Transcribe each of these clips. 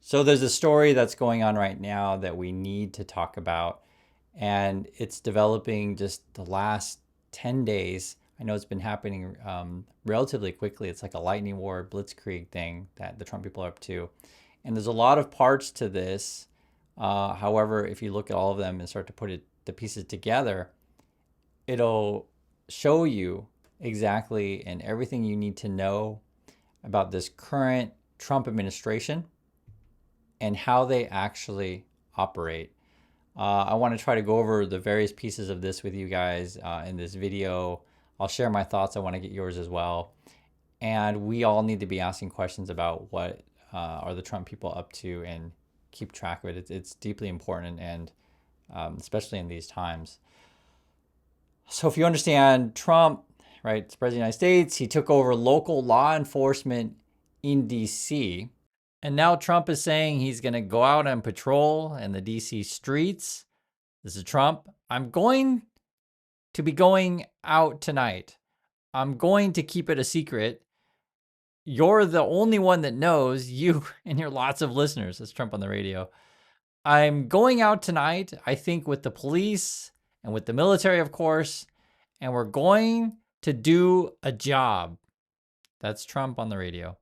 So there's a story that's going on right now that we need to talk about, and it's developing just the last 10 days. I know it's been happening relatively quickly. It's like a lightning war, blitzkrieg thing that the Trump people are up to. And there's a lot of parts to this. However, if you look at all of them and start to put the pieces together, it'll show you exactly and everything you need to know about this current Trump administration and how they actually operate. I want to try to go over the various pieces of this with you guys in this video. I'll share my thoughts. I want to get yours as well. And we all need to be asking questions about what are the Trump people up to and keep track of it. It's deeply important, and especially in these times. So if you understand Trump, right, it's President of the United States, he took over local law enforcement in DC. And now Trump is saying he's going to go out on patrol in the DC streets. This is Trump. I'm going to be going out tonight. I'm going to keep it a secret. You're the only one that knows, you and your lots of listeners. That's Trump on the radio. I'm going out tonight, I think, with the police and with the military, of course, and we're going to do a job. That's Trump on the radio.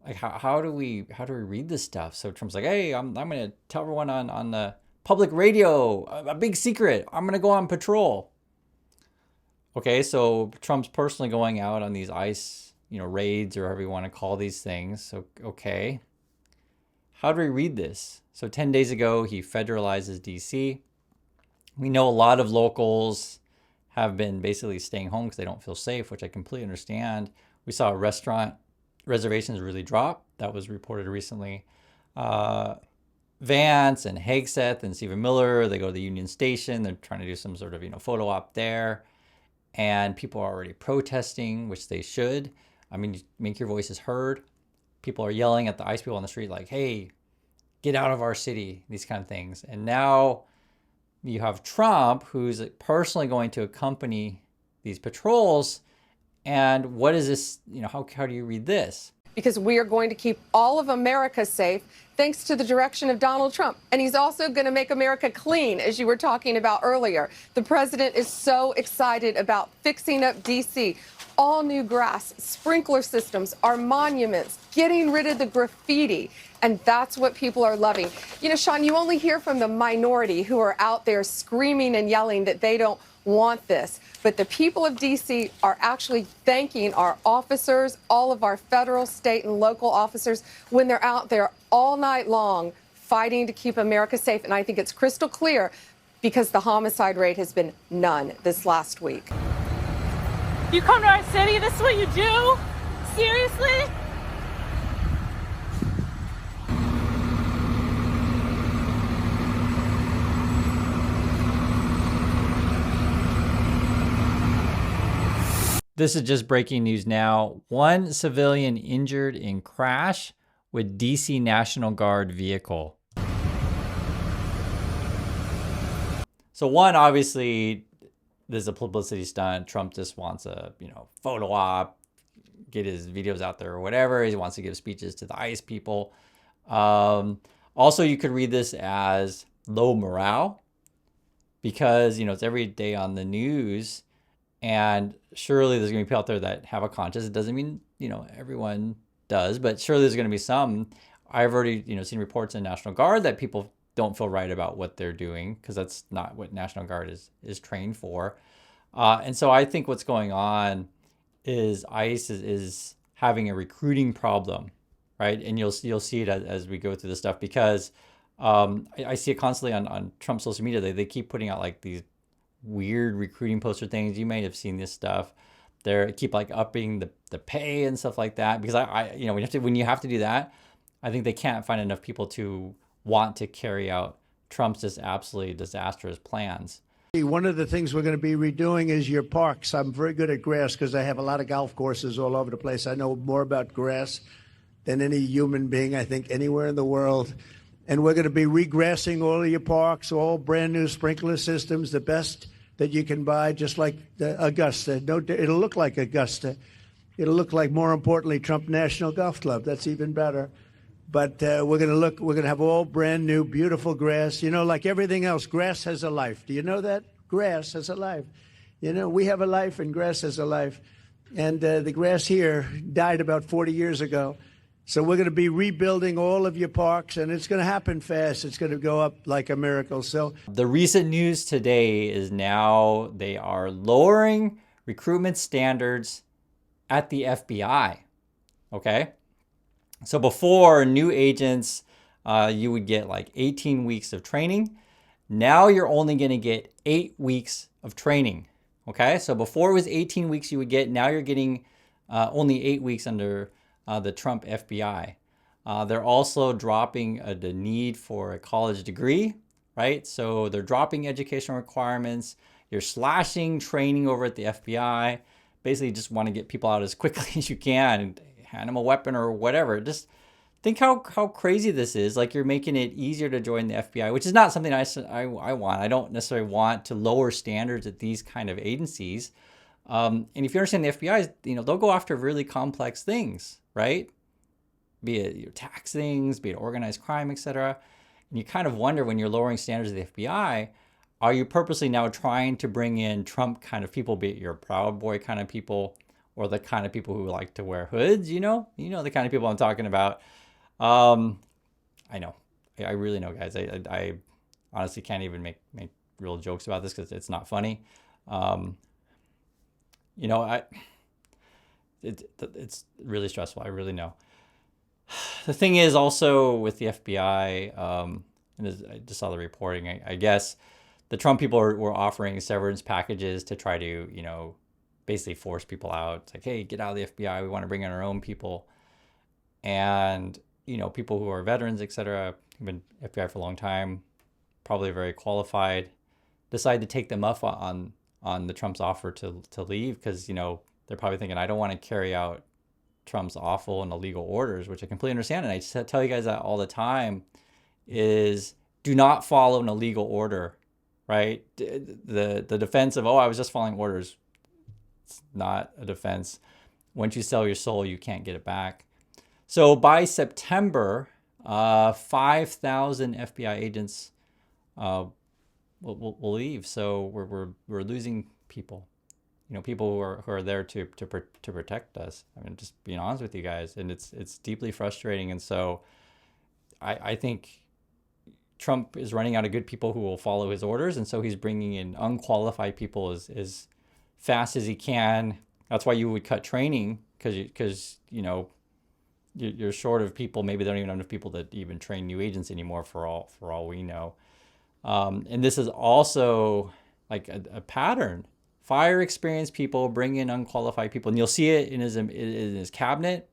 Like how do we read this stuff? So Trump's like, hey, I'm gonna tell everyone on the public radio a big secret. I'm gonna go on patrol. Okay, so Trump's personally going out on these ICE, raids or however you want to call these things. So okay, how do we read this? So 10 days ago, he federalizes DC. We know a lot of locals have been basically staying home because they don't feel safe, which I completely understand. We saw a restaurant reservations really drop. That was reported recently. Vance and Hegseth and Stephen Miller, they go to the Union Station. They're trying to do some sort of photo op there. And people are already protesting, which they should. I mean, make your voices heard. People are yelling at the ICE people on the street like, hey, get out of our city, these kind of things. And now you have Trump, who's personally going to accompany these patrols. And what is this, how do you read this? Because we are going to keep all of America safe thanks to the direction of Donald Trump. And he's also going to make America clean, as you were talking about earlier. The president is so excited about fixing up D.C. All new grass, sprinkler systems, our monuments, getting rid of the graffiti. And that's what people are loving. Sean, you only hear from the minority who are out there screaming and yelling that they don't want this. But the people of D.C. are actually thanking our officers, all of our federal, state, and local officers, when they're out there all night long fighting to keep America safe. And I think it's crystal clear because the homicide rate has been none this last week. You come to our city, this is what you do? Seriously? This is just breaking news now. One civilian injured in crash with DC National Guard vehicle. So one, obviously, this is a publicity stunt. Trump just wants a, photo op, get his videos out there or whatever. He wants to give speeches to the ICE people. Also, you could read this as low morale because, it's every day on the news. And surely there's going to be people out there that have a conscience. It doesn't mean, everyone does, but surely there's going to be some. I've already, seen reports in National Guard that people don't feel right about what they're doing because that's not what National Guard is trained for. And so I think what's going on is ICE is having a recruiting problem, right? And you'll see it as we go through this stuff because I see it constantly on Trump's social media. They keep putting out like these weird recruiting poster things. You may have seen this stuff. They keep like upping the pay and stuff like that because when you have to do that, I think they can't find enough people to want to carry out Trump's just absolutely disastrous plans. One of the things we're going to be redoing is your parks. I'm very good at grass because I have a lot of golf courses all over the place. I know more about grass than any human being, I think, anywhere in the world. And we're going to be regrassing all of your parks, all brand new sprinkler systems, the best that you can buy, just like the Augusta. It'll look like Augusta. It'll look like, more importantly, Trump National Golf Club. That's even better. But we're going to have all brand new, beautiful grass. You know, like everything else, grass has a life. Do you know that? Grass has a life. You know, we have a life and grass has a life. And the grass here died about 40 years ago. So we're going to be rebuilding all of your parks, and it's going to happen fast. It's going to go up like a miracle. So the recent news today is now they are lowering recruitment standards at the FBI. Okay. So before, new agents, you would get like 18 weeks of training. Now you're only going to get 8 weeks of training. Okay. So before it was 18 weeks you would get, now you're getting only 8 weeks under the Trump FBI. They're also dropping the need for a college degree, right? So they're dropping educational requirements. You're slashing training over at the FBI. Basically just want to get people out as quickly as you can and hand them a weapon or whatever. Just think how crazy this is. Like, you're making it easier to join the FBI, which is not something I want. I don't necessarily want to lower standards at these kind of agencies. And if you understand the FBI, they'll go after really complex things, right? Be it your tax things, be it organized crime, etc. And you kind of wonder, when you're lowering standards of the FBI, are you purposely now trying to bring in Trump kind of people, be it your Proud Boy kind of people, or the kind of people who like to wear hoods, the kind of people I'm talking about. I know, I really know, guys. I honestly can't even make real jokes about this because it's not funny. It's really stressful. I really know. The thing is also with the FBI, and I just saw the reporting, I guess the Trump people were offering severance packages to try to, basically force people out. It's like, hey, get out of the FBI. We want to bring in our own people. And, people who are veterans, etc., have been FBI for a long time, probably very qualified, decide to take them up on the Trump's offer to leave because, they're probably thinking, I don't want to carry out Trump's awful and illegal orders, which I completely understand. And I just tell you guys that all the time, is do not follow an illegal order, right? The defense of, I was just following orders. It's not a defense. Once you sell your soul, you can't get it back. So by September, 5,000 FBI agents will leave. So we're losing people. People who are there to protect us. I mean, just being honest with you guys, and it's deeply frustrating. And so, I think Trump is running out of good people who will follow his orders, and so he's bringing in unqualified people as fast as he can. That's why you would cut training, because you're short of people. Maybe they don't even have enough people to even train new agents anymore. For all we know, and this is also like a pattern. Fire experienced people, bring in unqualified people, and you'll see it in his cabinet.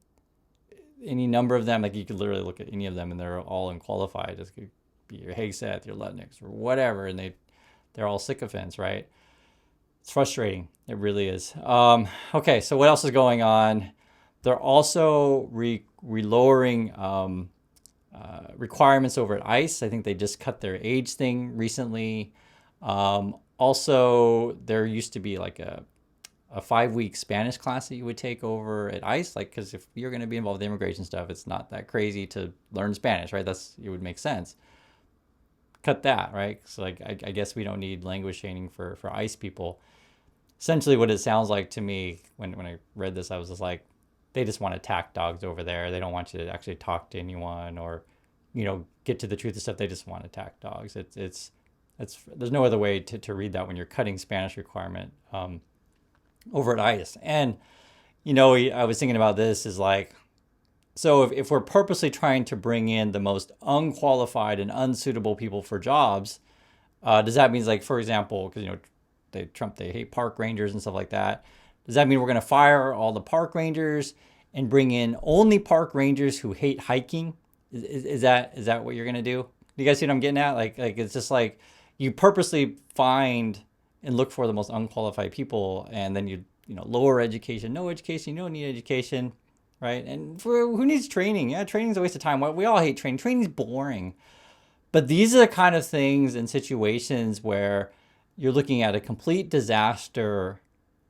Any number of them, like you could literally look at any of them, and they're all unqualified. It could be your Hegseth, your Lutniks, or whatever, and they're all sycophants, right? It's frustrating. It really is. Okay, so what else is going on? They're also lowering requirements over at ICE. I think they just cut their age thing recently. Also, there used to be like a 5-week Spanish class that you would take over at ICE, because if you're going to be involved with immigration stuff, it's not that crazy to learn Spanish, right? It would make sense. Cut that, right? So I guess we don't need language training for ICE people. Essentially, what it sounds like to me when I read this, I was just like, they just want to attack dogs over there. They don't want you to actually talk to anyone or, get to the truth of stuff. They just want to attack dogs. There's no other way to read that when you're cutting Spanish requirement over at ICE. And, I was thinking about this is like, so if we're purposely trying to bring in the most unqualified and unsuitable people for jobs, does that mean, like, for example, because, they hate park rangers and stuff like that. Does that mean we're going to fire all the park rangers and bring in only park rangers who hate hiking? Is that what you're going to do? Do you guys see what I'm getting at? Like it's just like, you purposely find and look for the most unqualified people, and then you lower education. No education, you don't need education, right? And who needs training? Yeah, training's a waste of time. We all hate training. Training's boring. But these are the kind of things and situations where you're looking at a complete disaster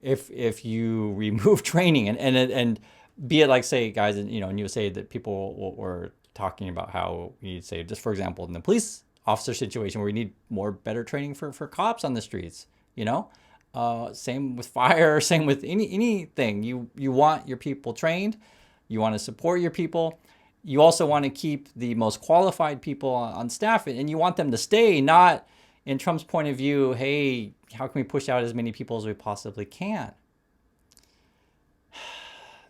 if you remove training and be it like, say, guys, and you say that people were talking about how we need to say, just for example, in the police officer situation where we need better training for cops on the streets, you know? Same with fire, same with anything. You want your people trained, you want to support your people. You also want to keep the most qualified people on staff, and you want them to stay, not in Trump's point of view, hey, how can we push out as many people as we possibly can?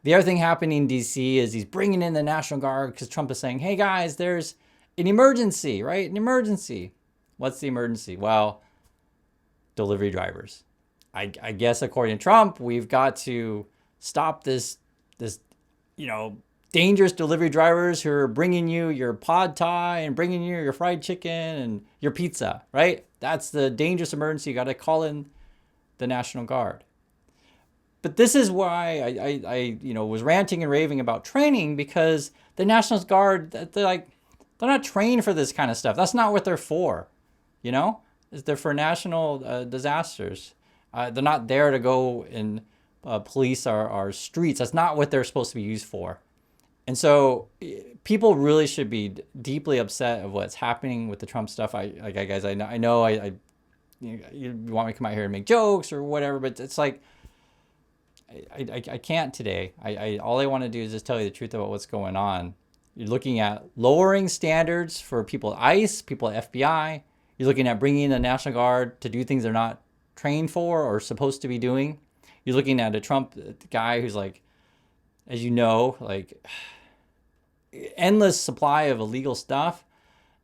The other thing happening in DC is he's bringing in the National Guard because Trump is saying, hey guys, there's an emergency, right? An emergency. What's the emergency? Well, delivery drivers. I guess according to Trump, we've got to stop this, dangerous delivery drivers who are bringing you your pad thai and bringing you your fried chicken and your pizza, right? That's the dangerous emergency. You got to call in the National Guard. But this is why I was ranting and raving about training, because the National Guard, they're not trained for this kind of stuff. That's not what they're for, They're for national disasters. They're not there to go and police our streets. That's not what they're supposed to be used for. And so people really should be deeply upset of what's happening with the Trump stuff. I know you want me to come out here and make jokes or whatever, but it's like, I can't today. All I want to do is just tell you the truth about what's going on. You're looking at lowering standards for people at ICE, people at FBI. You're looking at bringing in the National Guard to do things they're not trained for or supposed to be doing. You're looking at a Trump guy who's like, as you know, like endless supply of illegal stuff.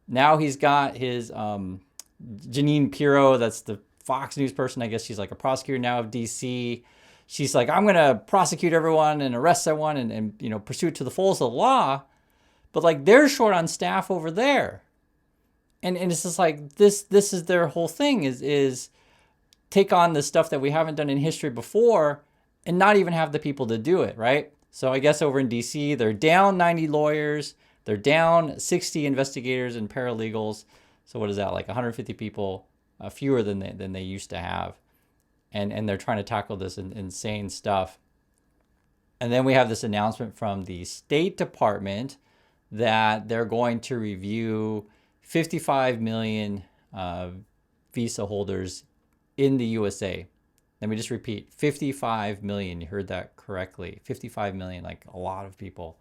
Now he's got his Jeanine Pirro, that's the Fox News person. I guess she's like a prosecutor now of DC. She's like, I'm going to prosecute everyone and arrest everyone and pursue it to the fullest of the law. But like they're short on staff over there. And it's just like this is their whole thing is take on the stuff that we haven't done in history before and not even have the people to do it, right? So I guess over in DC, they're down 90 lawyers. They're down 60 investigators and paralegals. So what is that, like 150 people, fewer than they used to have. And they're trying to tackle this insane stuff. And then we have this announcement from the State Department that they're going to review 55 million visa holders in the USA. Let me just repeat, 55 million. You heard that correctly. 55 million, like a lot of people.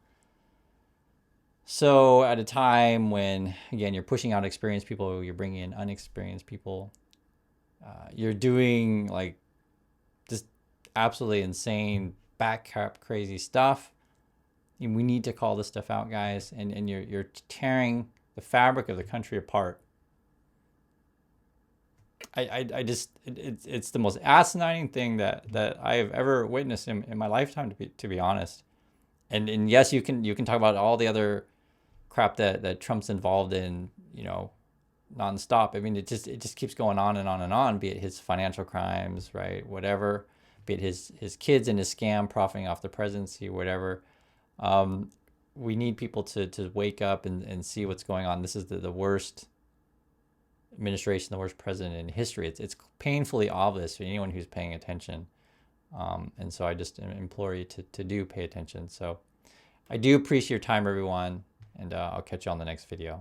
So at a time when, again, you're pushing out experienced people, you're bringing in unexperienced people, you're doing like just absolutely insane, backcap crazy stuff. And we need to call this stuff out, guys. And you're tearing the fabric of the country apart. It's the most asinine thing that I have ever witnessed in my lifetime, to be honest. And yes, you can talk about all the other crap that Trump's involved in, nonstop. I mean, it just keeps going on and on and on, be it his financial crimes, right? Whatever, be it his kids and his scam profiting off the presidency, whatever. We need people to wake up and see what's going on. This is the worst administration, the worst president in history. It's painfully obvious for anyone who's paying attention. And so I just implore you to do pay attention. So I do appreciate your time, everyone, and I'll catch you on the next video.